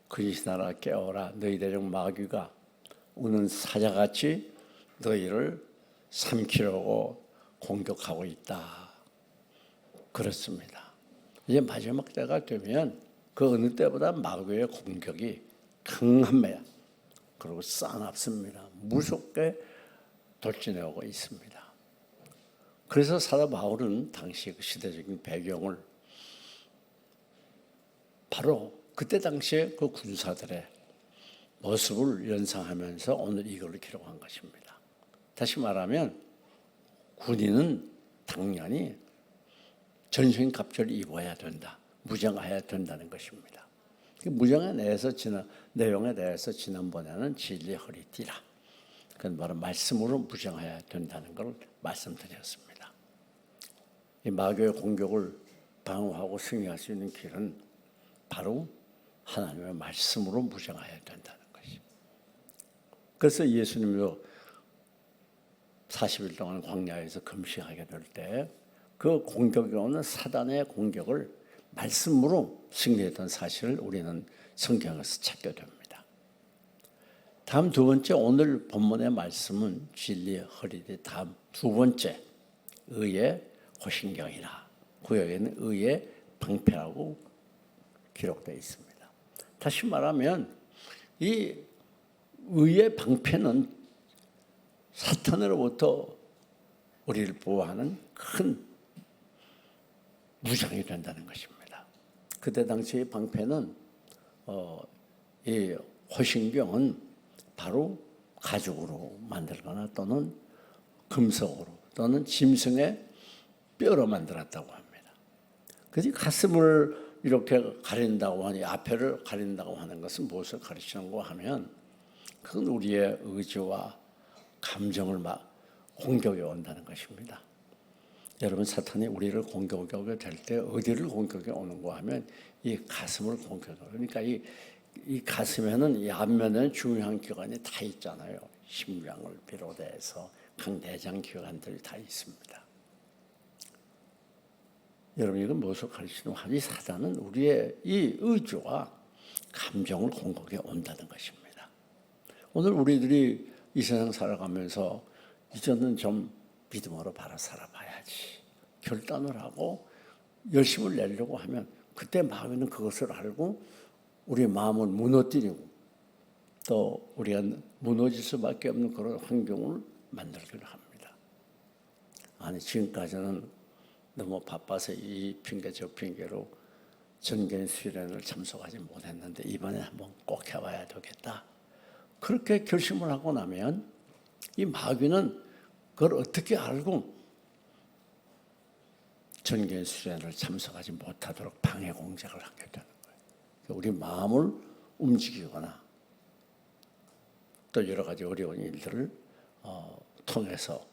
근시나라 깨어라. 너희 대적 마귀가 우는 사자같이 너희를 삼키려고 공격하고 있다. 그렇습니다. 이제 마지막 때가 되면 그 어느 때보다 마귀의 공격이 강합니다. 그리고 싸납습니다. 무섭게 돌진해오고 있습니다. 그래서 사도 바울은 당시 그 시대적인 배경을 바로 그때 당시에 그 군사들의 모습을 연상하면서 오늘 이걸 기록한 것입니다. 다시 말하면 군인은 당연히 전신갑주를 입어야 된다. 무장해야 된다는 것입니다. 무장에 대해서 내용에 대해서 지난번에는 진리 허리띠라. 그건 바로 말씀으로 무장해야 된다는 걸 말씀드렸습니다. 이 마귀의 공격을 방어하고 승리할 수 있는 길은 바로 하나님의 말씀으로 무장해야 된다는 것입니다. 그래서 예수님도 40일 동안 광야에서 금식하게 될 때 그 공격이 오는 사단의 공격을 말씀으로 승리했던 사실을 우리는 성경에서 찾게 됩니다. 다음 두 번째, 오늘 본문의 말씀은 진리의 허리띠. 다음 두 번째, 의의 호신경이라. 구역에는 의의 방패라고 기록되어 있습니다. 다시 말하면 이 의의 방패는 사탄으로부터 우리를 보호하는 큰 무장이 된다는 것입니다. 그때 당시의 방패는 이 호신경은 바로 가죽으로 만들거나 또는 금속으로 또는 짐승의 뼈로 만들었다고 합니다. 그래서 가슴을 이렇게 가린다고 하니 앞에를 가린다고 하는 것은 무엇을 가르치는가 하면 그건 우리의 의지와 감정을 공격해 온다는 것입니다. 여러분, 사탄이 우리를 공격하게 될 때 어디를 공격해 오는가 하면 이 가슴을 공격해. 그러니까 이 가슴에는 이 앞면에는 중요한 기관이 다 있잖아요. 심장을 비롯해서 각 내장 기관들이 다 있습니다. 여러분, 이건 무엇을 가르치는 하니 사단은 우리의 이 의지와 감정을 공격해 온다는 것입니다. 오늘 우리들이 이 세상 살아가면서 이제는 좀 믿음으로 바라 살아봐야지 결단을 하고 열심을 내려고 하면 그때 마귀는 그것을 알고 우리의 마음을 무너뜨리고 또 우리가 무너질 수밖에 없는 그런 환경을 만들기를 합니다. 아니, 지금까지는 너무 바빠서 이 핑계 저 핑계로 전개인 수련을 참석하지 못했는데 이번에 한번 꼭 해봐야 되겠다. 그렇게 결심을 하고 나면 이 마귀는 그걸 어떻게 알고 전개인 수련을 참석하지 못하도록 방해 공작을 하게 되는 거예요. 우리 마음을 움직이거나 또 여러 가지 어려운 일들을 통해서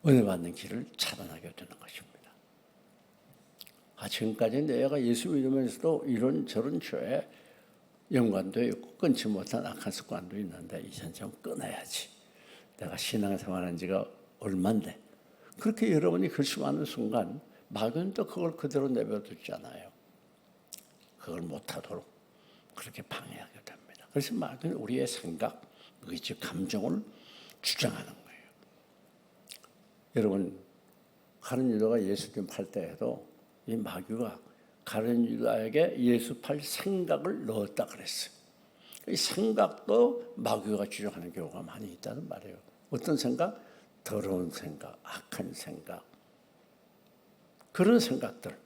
은혜 받는 길을 차단하게 되는 것입니다. 지금까지 내가 예수 믿으면서도 이런 저런 죄에 연관도 있고 끊지 못한 악한 습관도 있는데 이젠 좀 끊어야지. 내가 신앙생활한 지가 얼만데. 그렇게 여러분이 결심하는 순간 마귀는 또 그걸 그대로 내버려두잖아요. 그걸 못하도록 그렇게 방해하게 됩니다. 그래서 마귀는 우리의 생각, 의지, 감정을 주장하는 거예요. 여러분, 가룟 유다가 예수님 팔 때에도 이 마귀가 가룟 유다에게 예수 팔 생각을 넣었다 그랬어요. 이 생각도 마귀가 주장하는 경우가 많이 있다는 말이에요. 어떤 생각? 더러운 생각, 악한 생각, 그런 생각들,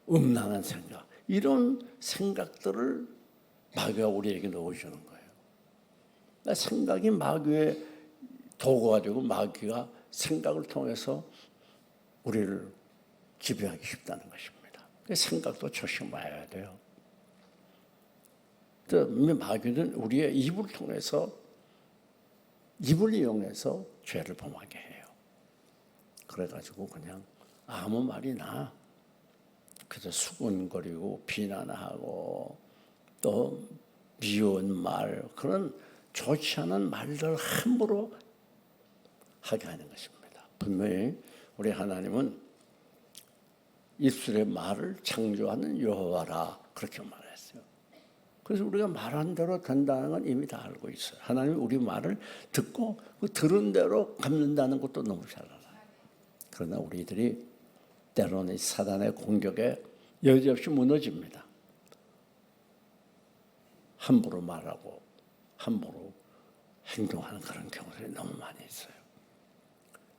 음란한 생각, 이런 생각들을 마귀가 우리에게 넣어주는 거예요. 생각이 마귀의 도구가 되고 마귀가 생각을 통해서 우리를 지배하기 쉽다는 것입니다. 생각도 조심해야 돼요. 마귀는 우리의 입을 통해서 입을 이용해서 죄를 범하게 해요. 그래가지고 그냥 아무 말이나 그저 수군거리고 비난하고 또 미운 말, 그런 좋지 않은 말들 함부로 하게 하는 것입니다. 분명히 우리 하나님은 입술의 말을 창조하는 여호와라 그렇게 말했어요. 그래서 우리가 말한 대로 된다는 건 이미 다 알고 있어요. 하나님이 우리 말을 듣고 그 들은 대로 갚는다는 것도 너무 잘 알아요. 그러나 우리들이 때로는 사단의 공격에 여지없이 무너집니다. 함부로 말하고 함부로 행동하는 그런 경우들이 너무 많이 있어요.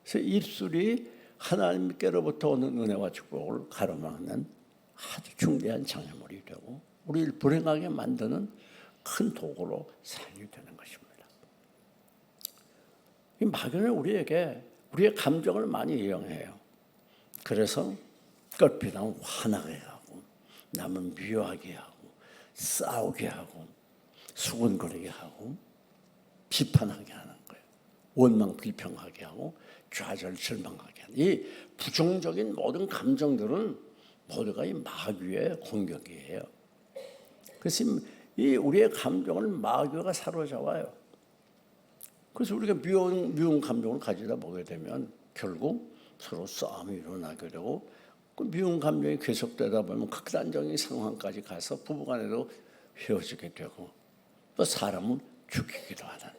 그래서 입술이 하나님께로부터 오는 은혜와 축복을 가로막는 아주 중대한 장애물이 되고 우리를 불행하게 만드는 큰 도구로 사용이 되는 것입니다. 이 마귀는 우리에게 우리의 감정을 많이 이용해요. 그래서 껄핏하면 화나게 하고 남을 미워하게 하고 싸우게 하고 수군거리게 하고 비판하게 하는 거예요. 원망 불평하게 하고 좌절절망하게 하는 이 부정적인 모든 감정들은 모두가 이 마귀의 공격이에요. 그래서 이 우리의 감정을 마귀가 사로잡아요. 그래서 우리가 미운 감정을 가지다 보게 되면 결국 서로 싸움이 일어나게 되고 그 미운 감정이 계속되다 보면 극단적인 상황까지 가서 부부간에도 헤어지게 되고 또 사람은 죽이기도 하는.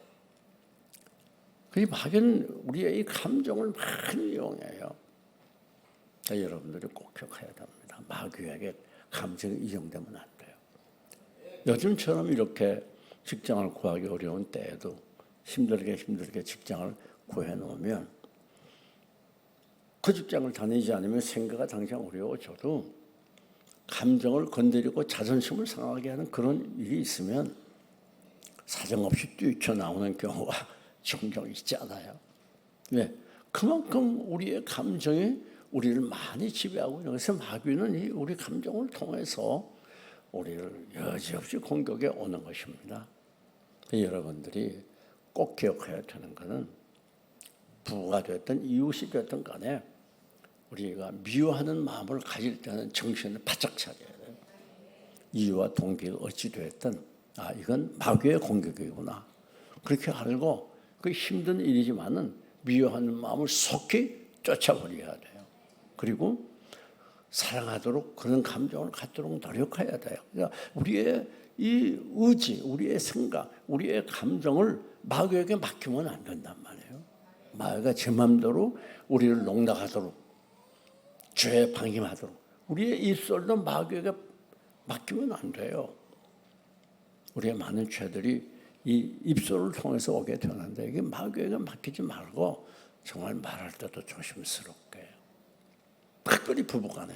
그 마귀는 우리의 이 감정을 많이 이용해요. 여러분들이 꼭 기억해야 됩니다. 마귀에게 감정이 이용되면 안 돼요. 요즘처럼 이렇게 직장을 구하기 어려운 때에도 힘들게 직장을 구해놓으면 그 직장을 다니지 않으면 생계가 당장 어려워져도 감정을 건드리고 자존심을 상하게 하는 그런 일이 있으면 사정없이 뛰쳐나오는 경우가 종종 있잖아요. 왜? 그만큼 우리의 감정이 우리를 많이 지배하고 있는 것은 마귀는 우리 감정을 통해서 우리를 여지없이 공격해 오는 것입니다. 여러분들이 꼭 기억해야 되는 것은 부부가 됐든 이웃이 됐든 간에 우리가 미워하는 마음을 가질 때는 정신을 바짝 차려야 돼요. 이유와 동기가 어찌 됐든 이건 마귀의 공격이구나. 그렇게 알고 그 힘든 일이지만은 미워하는 마음을 속히 쫓아버려야 돼요. 그리고 사랑하도록 그런 감정을 갖도록 노력해야 돼요. 그러니까 우리의 이 의지, 우리의 생각, 우리의 감정을 마귀에게 맡기면 안 된단 말이에요. 마귀가 제 마음대로 우리를 농락하도록 죄에 방임하도록 우리의 입술도 마귀에게 맡기면 안 돼요. 우리의 많은 죄들이 이 입술을 통해서 오게 되는데 이게 마귀에게 맡기지 말고 정말 말할 때도 조심스럽게 특별히 부부간에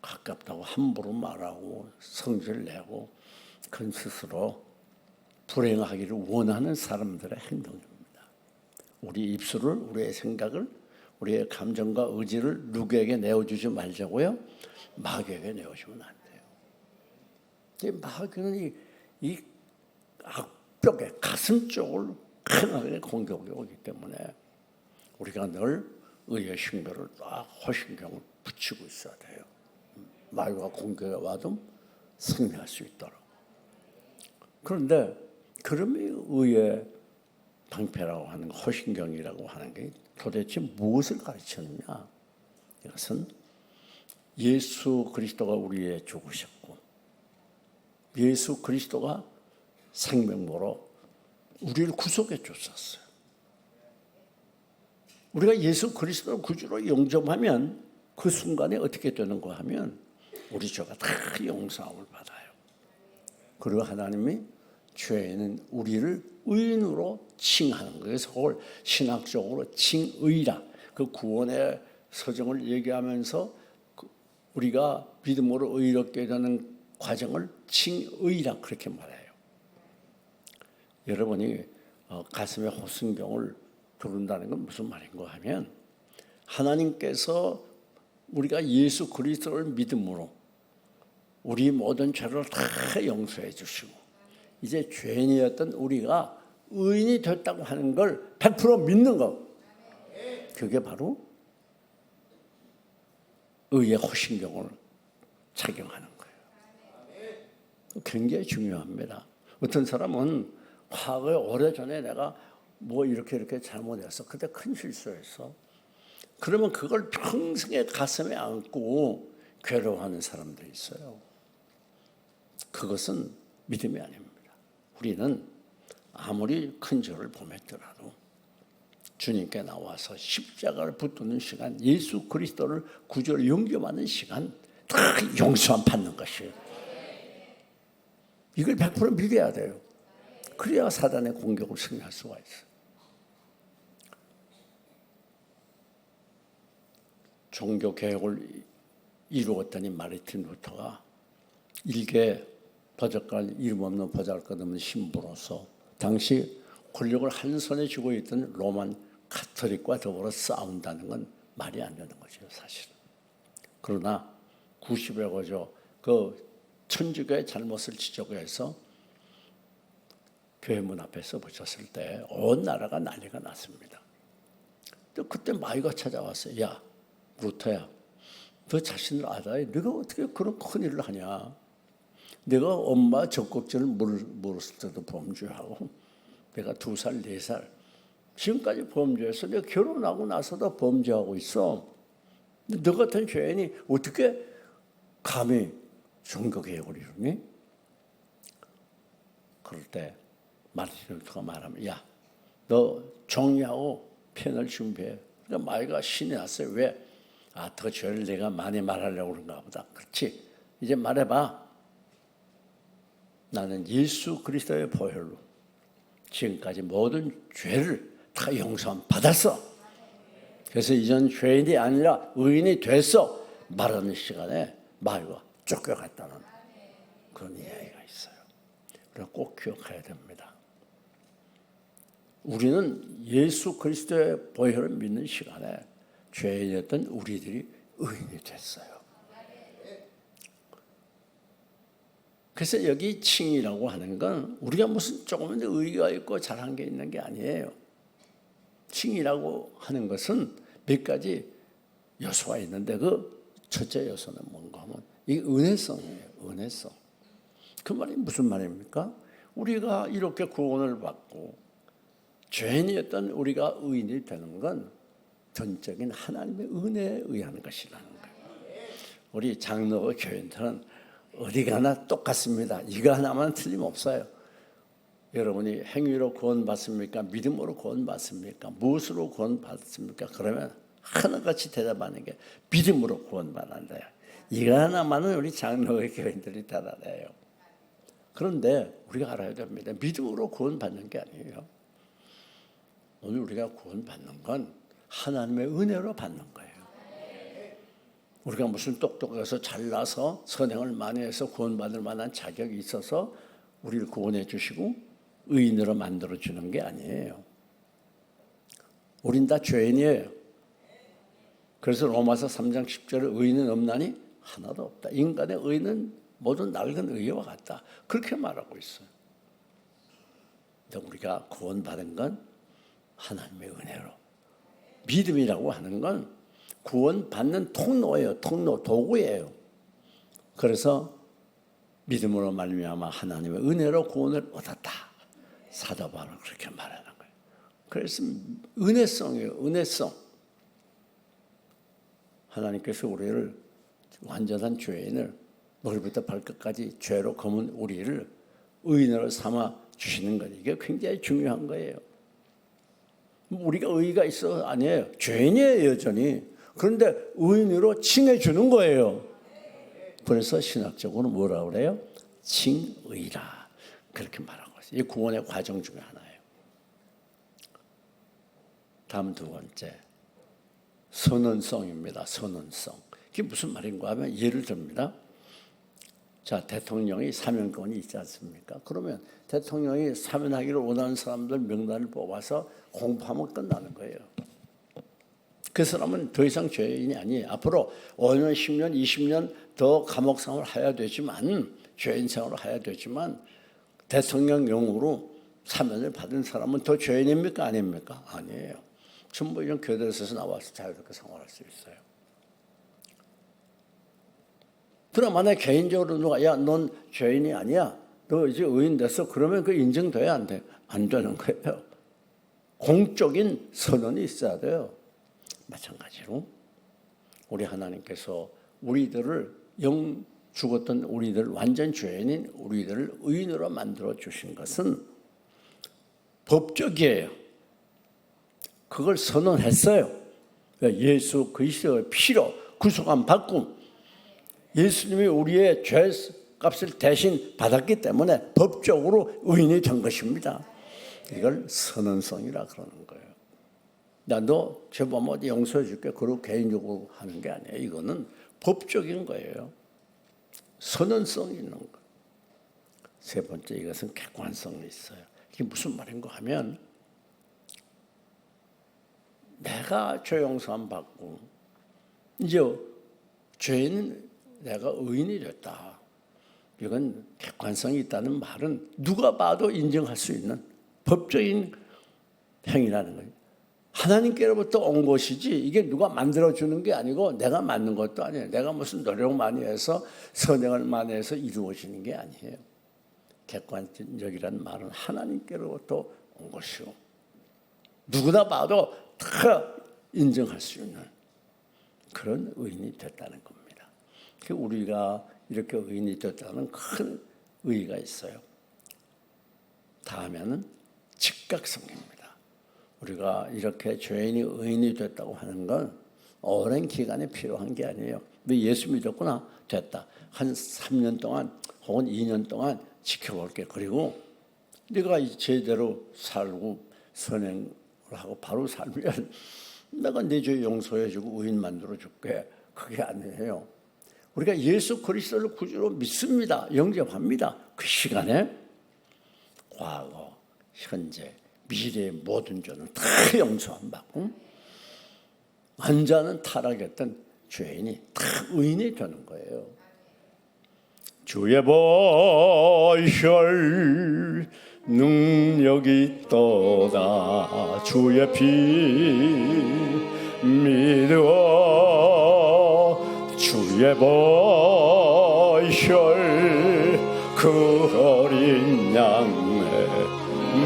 가깝다고 함부로 말하고 성질 내고 큰 스스로 불행하기를 원하는 사람들의 행동입니다. 우리 입술을, 우리의 생각을, 우리의 감정과 의지를 누구에게 내어주지 말자고요. 마귀에게 내어주면 안 돼요. 마귀는 이 악벽에 가슴 쪽을 강하게 공격해 오기 때문에 우리가 늘 의의 신경을 딱 허신경을 붙이고 있어야 돼요. 마귀가 공격해 와도 승리할 수 있도록. 그런데 그럼이 의의 방패라고 하는 거, 허신경이라고 하는 게 도대체 무엇을 가르치느냐? 이것은 예수 그리스도가 우리에 죽으셨고 예수 그리스도가 생명으로 우리를 구속해 줬었어요. 우리가 예수 그리스도를 구주로 영접하면 그 순간에 어떻게 되는가 하면 우리 죄가 다 용서함을 받아요. 그리고 하나님이 죄에 있는 우리를 의인으로 칭하는 거예요. 그걸 신학적으로 칭의라 그 구원의 서정을 얘기하면서 우리가 믿음으로 의롭게 되는 과정을 칭의라 그렇게 말해요. 여러분이 가슴에 호순경을 두른다는 건 무슨 말인가 하면 하나님께서 우리가 예수 그리스도를 믿음으로 우리 모든 죄를 다 용서해 주시고 이제 죄인이었던 우리가 의인이 됐다고 하는 걸 100% 믿는 것. 그게 바로 의의 호신경을 착용하는 거예요. 굉장히 중요합니다. 어떤 사람은 과거에 오래전에 내가 뭐 이렇게 잘못했어. 그때 큰 실수했어. 그러면 그걸 평생에 가슴에 안고 괴로워하는 사람들이 있어요. 그것은 믿음이 아닙니다. 우리는 아무리 큰 죄를 범했더라도 주님께 나와서 십자가를 붙드는 시간, 예수 그리스도를 구주를 영접하는 시간, 다 용서함 받는 것이에요. 이걸 100% 믿어야 돼요. 그래야 사단의 공격을 승리할 수가 있어요. 종교개혁을 이루었더니 마르틴 루터가 일개 버젓갈 이름 없는 보잘것없는 신부로서 당시 권력을 한 손에 쥐고 있던 로만 카톨릭과 더불어 싸운다는 건 말이 안 되는 거죠, 사실은. 그러나 90여 거죠. 그 천주교의 잘못을 지적해서 교회 문 앞에 써붙였을 때 온 나라가 난리가 났습니다. 그때 마이가 찾아왔어요. 야, 루터야, 너 자신을 알아야 네가 어떻게 그런 큰일을 하냐. 내가 엄마 젖꼭지를 물었을 때도 범죄하고 내가 2살, 4살 지금까지 범죄해서 내가 결혼하고 나서도 범죄하고 있어. 너 같은 죄인이 어떻게 감히 종교개혁을 이루니? 그럴 때 마르틴 루터가 말하면 야, 너 정리하고 편을 준비해. 그러니까 마이가 신이 났어요. 왜? 아, 더 죄를 내가 많이 말하려고 그런가 보다. 그렇지. 이제 말해봐. 나는 예수 그리스도의 보혈로 지금까지 모든 죄를 다 용서 받았어. 그래서 이전 죄인이 아니라 의인이 됐어. 말하는 시간에 마이가 쫓겨갔다는 그런 이야기가 있어요. 그래서 꼭 기억해야 됩니다. 우리는 예수 그리스도의 보혈을 믿는 시간에 죄인이었던 우리들이 의인이 됐어요. 그래서 여기 칭이라고 하는 건 우리가 무슨 조금은 의의가 있고 잘한 게 있는 게 아니에요. 칭이라고 하는 것은 몇 가지 요소가 있는데 그 첫째 요소는 뭔가 하면 이 은혜성이에요. 은혜성. 그 말이 무슨 말입니까? 우리가 이렇게 구원을 받고 죄인이었던 우리가 의인이 되는 건 전적인 하나님의 은혜에 의한 것이라는 거예요. 우리 장로교 교인들은 어디 가나 똑같습니다. 이거 하나만 틀림없어요. 여러분이 행위로 구원받습니까? 믿음으로 구원받습니까? 무엇으로 구원받습니까? 그러면 하나같이 대답하는 게 믿음으로 구원받는다. 이거 하나만은 우리 장로교 교인들이 달아내요. 그런데 우리가 알아야 됩니다. 믿음으로 구원받는 게 아니에요. 오늘 우리가 구원받는 건 하나님의 은혜로 받는 거예요. 우리가 무슨 똑똑해서 잘나서 선행을 많이 해서 구원받을 만한 자격이 있어서 우리를 구원해 주시고 의인으로 만들어 주는 게 아니에요. 우린 다 죄인이에요. 그래서 로마서 3장 10절에 의인은 없나니 하나도 없다. 인간의 의인은 모두 낡은 의와 같다. 그렇게 말하고 있어요. 근데 우리가 구원받은 건 하나님의 은혜로. 믿음이라고 하는 건 구원받는 통로예요. 통로, 도구예요. 그래서 믿음으로 말미암아 하나님의 은혜로 구원을 얻었다. 사도 바울은 그렇게 말하는 거예요. 그래서 은혜성이에요. 은혜성. 하나님께서 우리를 완전한 죄인을 머리부터 발끝까지 죄로 검은 우리를 의인으로 삼아 주시는 것, 이게 굉장히 중요한 거예요. 우리가 의의가 있어? 아니에요. 죄인이에요, 여전히. 그런데 의인으로 칭해 주는 거예요. 그래서 신학적으로 뭐라고 그래요? 칭의라. 그렇게 말하고 있어요. 이 구원의 과정 중에 하나예요. 다음 두 번째. 선언성입니다. 선언성. 이게 무슨 말인가 하면 예를 듭니다. 자, 대통령이 사면권이 있지 않습니까? 그러면 대통령이 사면하기를 원하는 사람들 명단을 뽑아서 공포하면 끝나는 거예요. 그 사람은 더 이상 죄인이 아니에요. 앞으로 5년, 10년, 20년 더 감옥 생활을 해야 되지만, 죄인 생활을 해야 되지만 대통령령으로 사면을 받은 사람은 더 죄인입니까? 아닙니까? 아니에요. 전부 이런 교도소에서 나와서 자유롭게 생활할 수 있어요. 그럼 만약에 개인적으로 누가 야, 넌 죄인이 아니야. 너 이제 의인 됐어. 그러면 그 인정돼야 안 돼? 안 되는 거예요. 공적인 선언이 있어야 돼요. 마찬가지로 우리 하나님께서 우리들을 죽었던 우리들 완전 죄인인 우리들을 의인으로 만들어 주신 것은 법적이에요. 그걸 선언했어요. 예수 그리스도의 피로 구속함 받고 예수님이 우리의 죄값을 대신 받았기 때문에 법적으로 의인이 된 것입니다. 이걸 선언성이라 그러는 거예요. 너 죄범 어디 용서해 줄게. 그리고 개인적으로 하는 게 아니에요. 이거는 법적인 거예요. 선언성이 있는 거. 세 번째, 이것은 객관성이 있어요. 이게 무슨 말인가 하면 내가 죄 용서함 받고 이제 죄인은 내가 의인이 됐다. 이건 객관성이 있다는 말은 누가 봐도 인정할 수 있는 법적인 행위라는 거예요. 하나님께로부터 온 것이지 이게 누가 만들어주는 게 아니고 내가 만든 것도 아니에요. 내가 무슨 노력 많이 해서 선행을 많이 해서 이루어지는 게 아니에요. 객관적이라는 말은 하나님께로부터 온 것이고 누구나 봐도 다 인정할 수 있는 그런 의인이 됐다는 겁니다. 우리가 이렇게 의인이 됐다는 큰 의의가 있어요. 다음에는 즉각성입니다. 우리가 이렇게 죄인이 의인이 됐다고 하는 건 오랜 기간이 필요한 게 아니에요. 너 예수 믿었구나, 됐다. 한 3년 동안 혹은 2년 동안 지켜볼게. 그리고 네가 제대로 살고 선행을 하고 바로 살면 내가 네 죄 용서해주고 의인 만들어줄게. 그게 아니에요. 우리가 예수 그리스도를 구주로 믿습니다. 영접합니다. 그 시간에 과거, 현재, 미래의 모든 죄는 다 용서함 받고 완전한 타락했던 죄인이 다 의인이 되는 거예요. 주의 보혈 능력이 있도다. 주의 피 믿어. 주의 보혈 그 어린 양의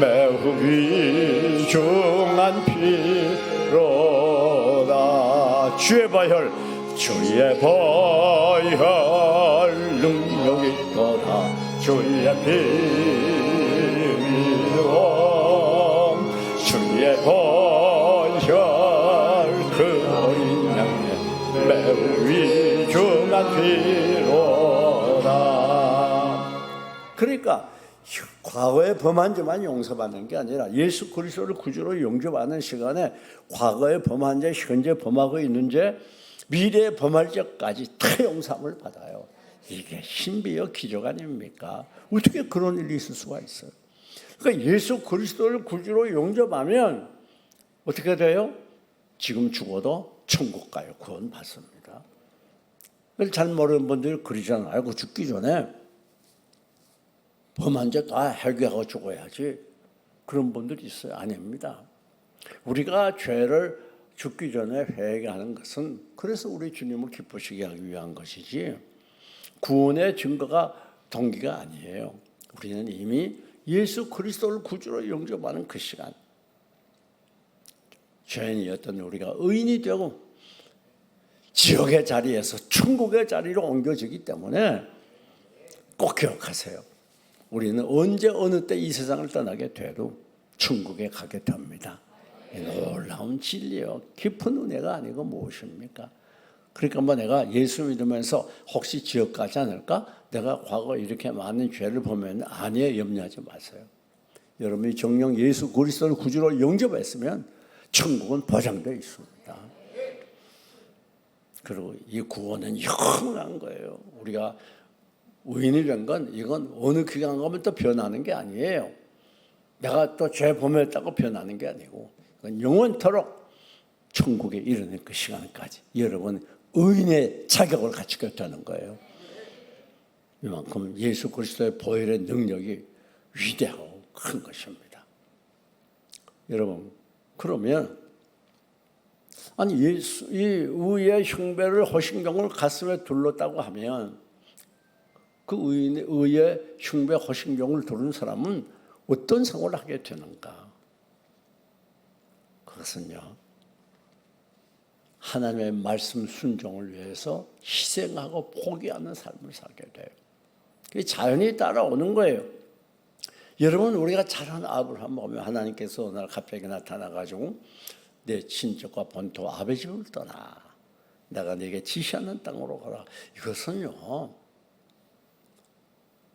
매우 귀중한 피로다. 주의 보혈 능력이 있도다. 주의 피 믿어. 주의 보혈 그 어린 양의 매우 귀중한 피로다. 그러니까 과거에 범한 죄만 용서받는 게 아니라 예수 그리스도를 구주로 영접하는 시간에 과거에 범한 죄, 현재 범하고 있는 죄, 미래에 범할 죄까지 다 용서함을 받아요. 이게 신비의 기적 아닙니까? 어떻게 그런 일이 있을 수가 있어요? 그러니까 예수 그리스도를 구주로 영접하면 어떻게 돼요? 지금 죽어도 천국 가요. 구원 받습니다. 잘 모르는 분들이 그러잖아요. 알고 죽기 전에 범한 죄 다 해결하고 죽어야지. 그런 분들이 있어요. 아닙니다. 우리가 죄를 죽기 전에 회개하는 것은 그래서 우리 주님을 기쁘시게 하기 위한 것이지 구원의 증거가 동기가 아니에요. 우리는 이미 예수 그리스도를 구주로 영접하는 그 시간, 죄인이었던 우리가 의인이 되고 지옥의 자리에서 천국의 자리로 옮겨지기 때문에 꼭 기억하세요. 우리는 언제 어느 때 이 세상을 떠나게 돼도 천국에 가게 됩니다. 놀라운 진리요. 깊은 은혜가 아니고 무엇입니까? 그러니까 내가 예수 믿으면서 혹시 지옥 가지 않을까? 내가 과거 이렇게 많은 죄를 보면 아니에요. 염려하지 마세요. 여러분이 정녕 예수 그리스도를 구주로 영접했으면 천국은 보장되어 있습니다. 그리고 이 구원은 영원한 거예요. 우리가 의인이 된 건 이건 어느 기간 가면 또 변하는 게 아니에요. 내가 또 죄 범했다고 변하는 게 아니고 이건 영원토록 천국에 이르는 그 시간까지 여러분 의인의 자격을 갖추게 되는 거예요. 이만큼 예수 그리스도의 보혈의 능력이 위대하고 큰 것입니다. 여러분 그러면 아니 예수 이 의의 흉배를 허신경을 가슴에 둘렀다고 하면 그 의의 흉배 허신경을 두른 사람은 어떤 생활을 하게 되는가? 그것은요 하나님의 말씀 순종을 위해서 희생하고 포기하는 삶을 살게 돼요. 그게 자연히 따라오는 거예요. 여러분, 우리가 잘 아는 아브라함 보면 하나님께서 어느 날 갑자기 나타나가지고 내 친척과 본토 아버지 집을 떠나 내가 네게 지시하는 땅으로 가라. 이것은요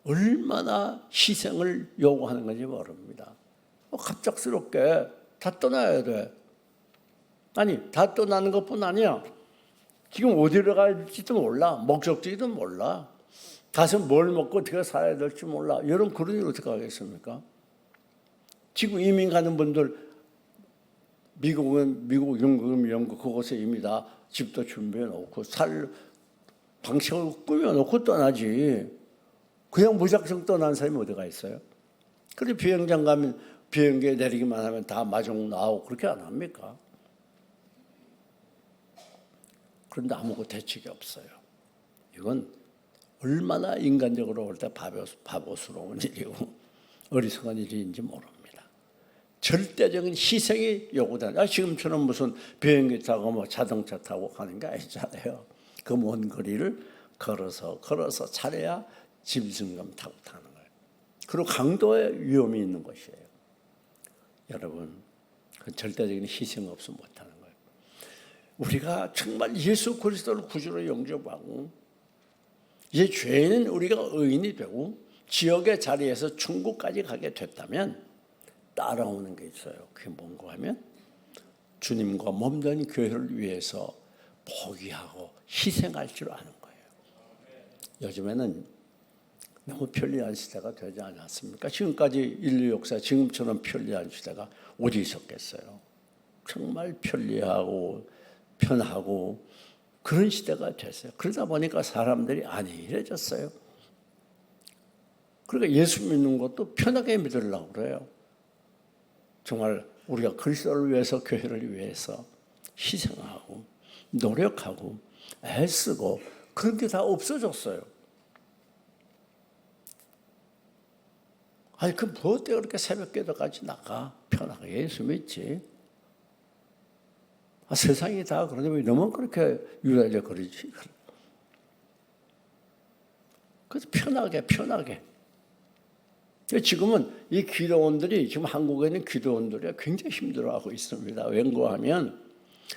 얼마나 희생을 요구하는 건지 모릅니다. 갑작스럽게 다 떠나야 돼. 아니, 다 떠나는 것뿐 아니야. 지금 어디로 갈지도 몰라. 목적지도 몰라. 가서 뭘 먹고 어떻게 살아야 될지 몰라. 여러분, 그런 일 어떻게 하겠습니까? 지금 이민 가는 분들 미국, 영국 그곳에 이미 다 집도 준비해 놓고 살 방식을 꾸며 놓고 떠나지. 그냥 무작정 떠난 사람이 어디가 있어요? 그래 비행장 가면 비행기에 내리기만 하면 다 마중 나오고 그렇게 안 합니까? 그런데 아무것도 대책이 없어요. 이건 얼마나 인간적으로 볼 때 바보스러운 일이고 어리석은 일인지 모릅니다. 절대적인 희생이 요구되는. 지금처럼 무슨 비행기 타고 뭐 자동차 타고 가는 게 아니잖아요. 그 먼 거리를 걸어서 차려야 짐승감 타고 타는 거예요. 그리고 강도의 위험이 있는 것이에요. 여러분, 그 절대적인 희생 없으면 못하는 거예요. 우리가 정말 예수 그리스도를 구주로 영접하고 이제 죄인은 우리가 의인이 되고 지역의 자리에서 천국까지 가게 됐다면 따라오는 게 있어요. 그게 뭔가 하면 주님과 몸된 교회를 위해서 포기하고 희생할 줄 아는 거예요. 요즘에는 너무 편리한 시대가 되지 않았습니까? 지금까지 인류 역사 지금처럼 편리한 시대가 어디 있었겠어요? 정말 편리하고 편하고 그런 시대가 됐어요. 그러다 보니까 사람들이 안일해졌어요. 그러니까 예수 믿는 것도 편하게 믿으려고 그래요. 정말 우리가 그리스도를 위해서 교회를 위해서 희생하고 노력하고 애쓰고 그런 게 다 없어졌어요. 아니, 그 뭐 때문에 그렇게 새벽기도까지 나가? 편하게 예수 믿지. 세상이 다 그런데 왜 너만 그렇게 유달려 그러지? 그래서 편하게. 지금은 이 기도원들이 지금 한국에 있는 기도원들이 굉장히 힘들어하고 있습니다. 왠고하면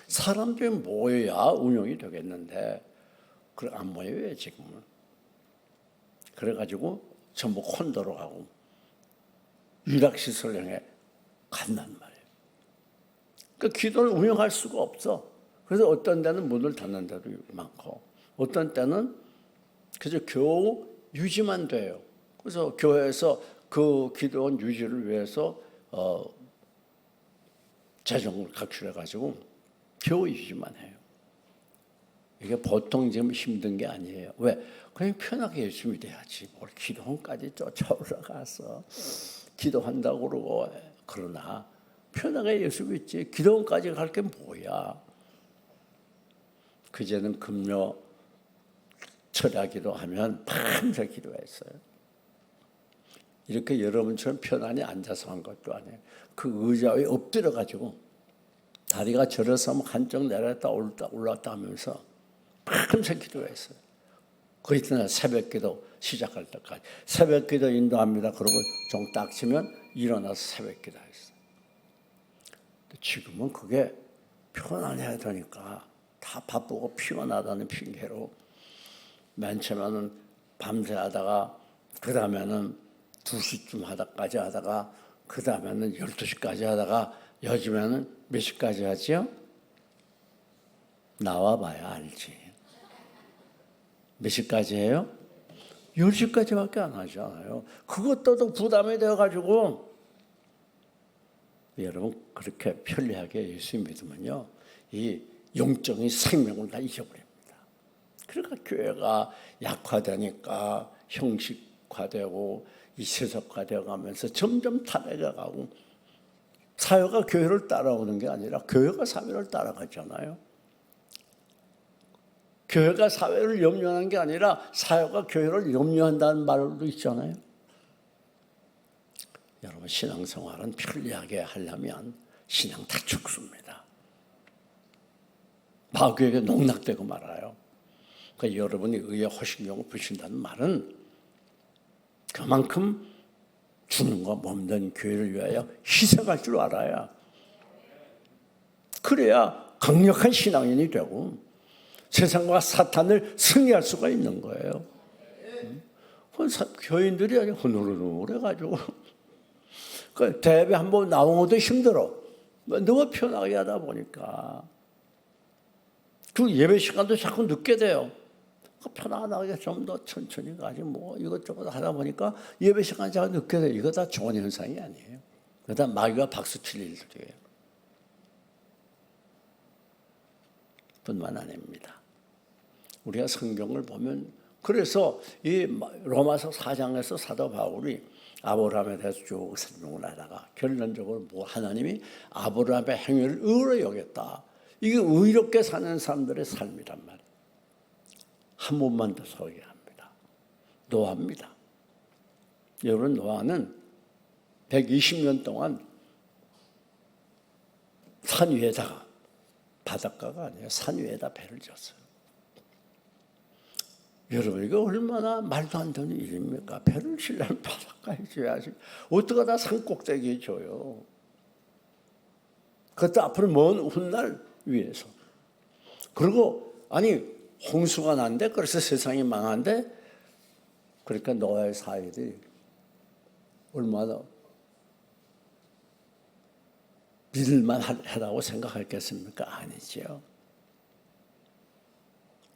사람들이 모여야 운영이 되겠는데 그걸 안 모여요 지금은. 그래가지고 전부 콘도로 가고 유락시설형에 간단 말이에요. 그러니까 기도를 운영할 수가 없어. 그래서 어떤 데는 문을 닫는 데도 많고 어떤 때는 그저 겨우 유지만 돼요. 그래서 교회에서 그 기도원 유지를 위해서 재정을 각출해가지고 겨우 유지만 해요. 이게 보통 지금 힘든 게 아니에요. 왜? 그냥 편하게 열심히 돼야지. 뭘 기도원까지 쫓아 올라가서 기도한다고 그러고. 그러나 편하게 예수 믿지. 기도원까지 갈 게 뭐야. 그제는 금요 철야기도 하면 밤새 기도했어요. 이렇게 여러분처럼 편안히 앉아서 한 것도 아니에요. 그 의자 위에 엎드려가지고 다리가 저려서 한쪽 내렸다 올랐다 하면서 밤새 기도했어요. 그 이튿날 새벽기도 시작할 때까지. 새벽기도 인도합니다. 그러고 종 딱 치면 일어나서 새벽기도 했어요. 지금은 그게 편안해야 되니까 다 바쁘고 피곤하다는 핑계로 맨 처음에는 밤새 하다가 그 다음에는 2시쯤 하다까지 하다가 그 다음에는 12시까지 하다가 요즘에는 몇 시까지 하죠? 나와봐야 알지. 몇 시까지 해요? 10시까지밖에 안 하잖아요. 그것도 부담이 되어가지고 여러분 그렇게 편리하게 예수 믿으면요 이 영적인 생명을 다 잊어버립니다. 그러니까 교회가 약화되니까 형식화되고 이 세속화되어 가면서 점점 타락해 가고 사회가 교회를 따라오는 게 아니라 교회가 사회를 따라가잖아요. 교회가 사회를 염려하는 게 아니라 사회가 교회를 염려한다는 말도 있잖아요. 여러분 신앙생활은 편리하게 하려면 신앙 다 죽습니다. 마귀에게 농락되고 말아요. 그러니까 여러분이 의에 허신경을 부신다는 말은 그만큼 주님과 몸된 교회를 위하여 희생할 줄 알아야, 그래야 강력한 신앙인이 되고 세상과 사탄을 승리할 수가 있는 거예요. 교인들이 아주 흐느흐느해가지고 그 대회 한번 나온 것도 힘들어. 너무 편하게 하다 보니까 그 예배 시간도 자꾸 늦게 돼요. 편안하게 좀 더 천천히 가지 뭐 이것저것 하다 보니까 예배 시간이 자꾸 늦게 돼요. 이거 다 좋은 현상이 아니에요. 그거 다 마귀가 박수 칠 일들이에요. 뿐만 아닙니다. 우리가 성경을 보면, 그래서 이 로마서 4장에서 사도 바울이 아브라함에 대해서 쭉 설명을 하다가 결론적으로 뭐 하나님이 아브라함의 행위를 의로 여겼다. 이게 의롭게 사는 사람들의 삶이란 말이에요. 한 번만 더 소개합니다. 노아입니다. 여러분, 노아는 120년 동안 산 위에다가, 바닷가가 아니라 산 위에다 배를 졌어요. 여러분, 이거 얼마나 말도 안 되는 일입니까? 배를 치려면 바닷가에 줘야지. 어떻게 다 산 꼭대기에 줘요. 그것도 앞으로 먼 훗날 위에서. 그리고 아니 홍수가 난데, 그래서 세상이 망한데, 그러니까 노아의 사회들이 얼마나 믿을만하다고 생각했겠습니까? 아니죠.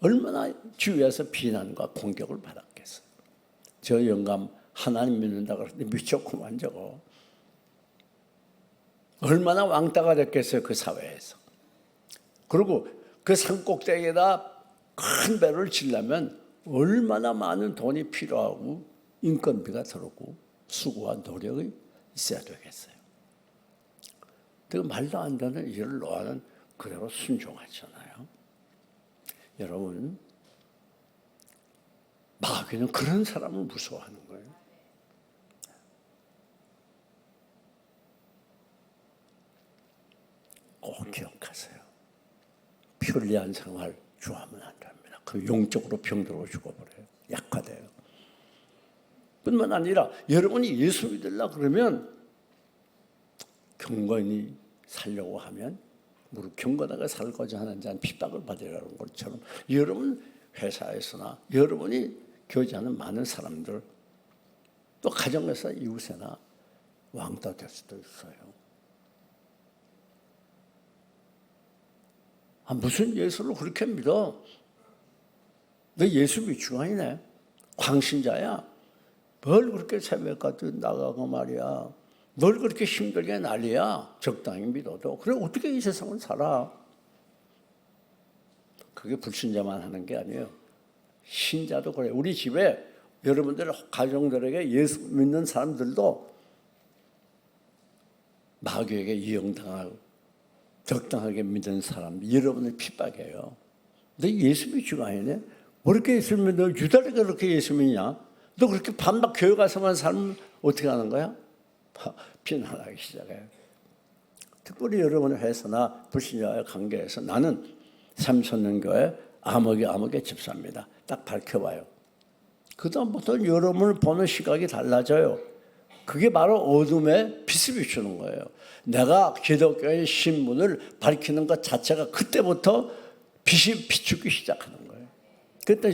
얼마나 주위에서 비난과 공격을 받았겠어요. 저 영감 하나님 믿는다고 그랬는데 미쳤구만 저거. 얼마나 왕따가 됐겠어요, 그 사회에서. 그리고 그 산꼭대기에다 큰 배를 지려면 얼마나 많은 돈이 필요하고 인건비가 들었고 수고와 노력이 있어야 되겠어요. 그 말도 안 되는 일을 노아는 그대로 순종하잖아요. 여러분, 마귀는 그런 사람을 무서워하는 거예요. 꼭 기억하세요. 편리한 생활 좋아하면 안 됩니다. 그 영적으로 병들어 죽어버려요. 약화돼요. 뿐만 아니라 여러분이 예수 믿으려고 그러면 경건히 살려고 하면 무릇 경건하게 살고자 하는 자는 핍박을 받으라는 것처럼 여러분 회사에서나 여러분이 교제하는 많은 사람들, 또 가정에서 이웃에나 왕따 될 수도 있어요. 무슨 예수를 그렇게 믿어? 너 예수 믿지가 아니네. 광신자야. 뭘 그렇게 새벽까지 나가고 말이야. 뭘 그렇게 힘들게 난리야. 적당히 믿어도. 그래 어떻게 이 세상을 살아? 그게 불신자만 하는 게 아니에요. 신자도 그래. 우리 집에 여러분들 가정들에게 예수 믿는 사람들도 마귀에게 이용당하고 적당하게 믿는 사람, 여러분을 핍박해요. 너 예수 믿지가 아니네? 뭐 그렇게 예수 믿어? 너 유다리가 그렇게 예수 믿냐? 너 그렇게 밤낮 교회 가서만 살면 어떻게 하는 거야? 비난하기 시작해요. 특별히 여러분의 회사나 불신자와의 관계에서 나는 삼선능교회 아무개 집사입니다. 딱 밝혀봐요. 그 다음부터 여러분을 보는 시각이 달라져요. 그게 바로 어둠에 빛을 비추는 거예요. 내가 기독교의 신분을 밝히는 것 자체가 그때부터 빛이 비추기 시작하는 거예요. 그때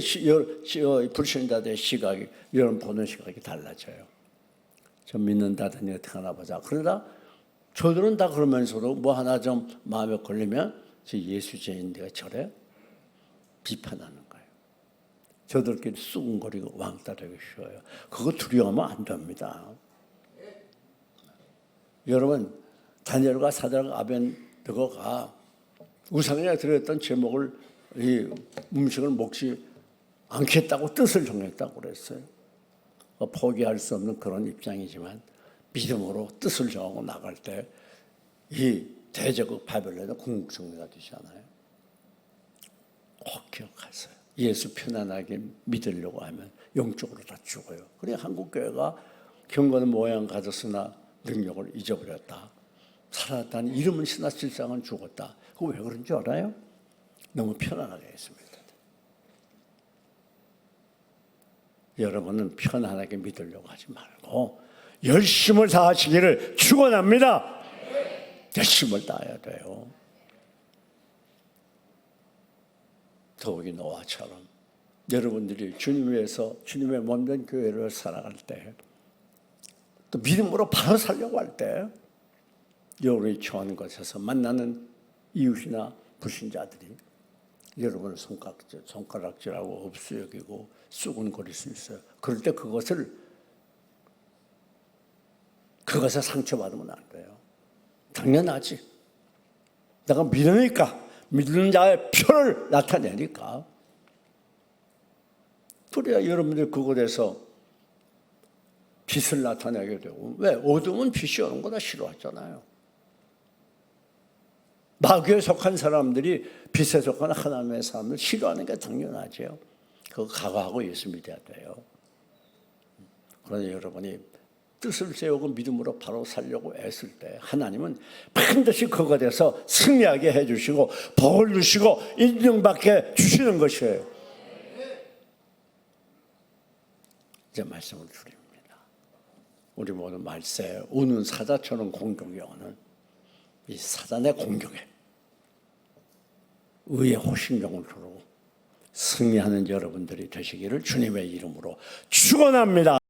불신자들의 시각이, 여러분 보는 시각이 달라져요. 저 믿는다더니 어떻게 하나 보자. 그러다 저들은 다 그러면서도 뭐 하나 좀 마음에 걸리면 저 예수제인데가 저래 비판하는 거예요. 저들끼리 쑥거리고 왕따되기 쉬워요. 그거 두려워하면 안 됩니다. 여러분, 다니엘과 사드락 아벤느고가 우상에 들었던 제목을, 이 음식을 먹지 않겠다고 뜻을 정했다고 그랬어요. 포기할 수 없는 그런 입장이지만 믿음으로 뜻을 정하고 나갈 때 이 대제국 바벨론의 궁극정리가 되잖아요. 꼭 기억하세요. 예수 편안하게 믿으려고 하면 영적으로 다 죽어요. 그래 한국교회가 경건의 모양 가졌으나 능력을 잊어버렸다. 살았다는 이름은 신나 실상은 죽었다. 그거 왜 그런지 알아요? 너무 편안하게 했습니다. 여러분은 편안하게 믿으려고 하지 말고 열심을 다하시기를 축원합니다. 열심을 다해야 돼요. 더욱이 노아처럼 여러분들이 주님 위해서 주님의 몸된 교회를 살아갈 때, 또 믿음으로 바로 살려고 할 때, 여러분이 처한 곳에서 만나는 이웃이나 불신자들이 여러분을 손가락질하고 업수여기고 쑥은거릴 수 있어요. 그럴 때 그것에 상처받으면 안 돼요. 당연하지. 내가 믿으니까, 믿는 자의 표를 나타내니까. 그래야 여러분들 그곳에서 빛을 나타내게 되고, 왜? 어둠은 빛이 오는 거다 싫어하잖아요. 마귀에 속한 사람들이 빛에 속한 하나님의 사람을 싫어하는 게 당연하죠. 그거 각오하고 예수 믿어야 돼요. 그러나 여러분이 뜻을 세우고 믿음으로 바로 살려고 애쓸 때 하나님은 반드시 그것에서 승리하게 해주시고 복을 주시고 인정받게 주시는 것이에요. 이제 말씀을 드립니다. 우리 모두 말세 우는 사자처럼 공격이 오는 이 사단의 공격에 의의 호신경을 두르고 승리하는 여러분들이 되시기를 주님의 이름으로 축원합니다.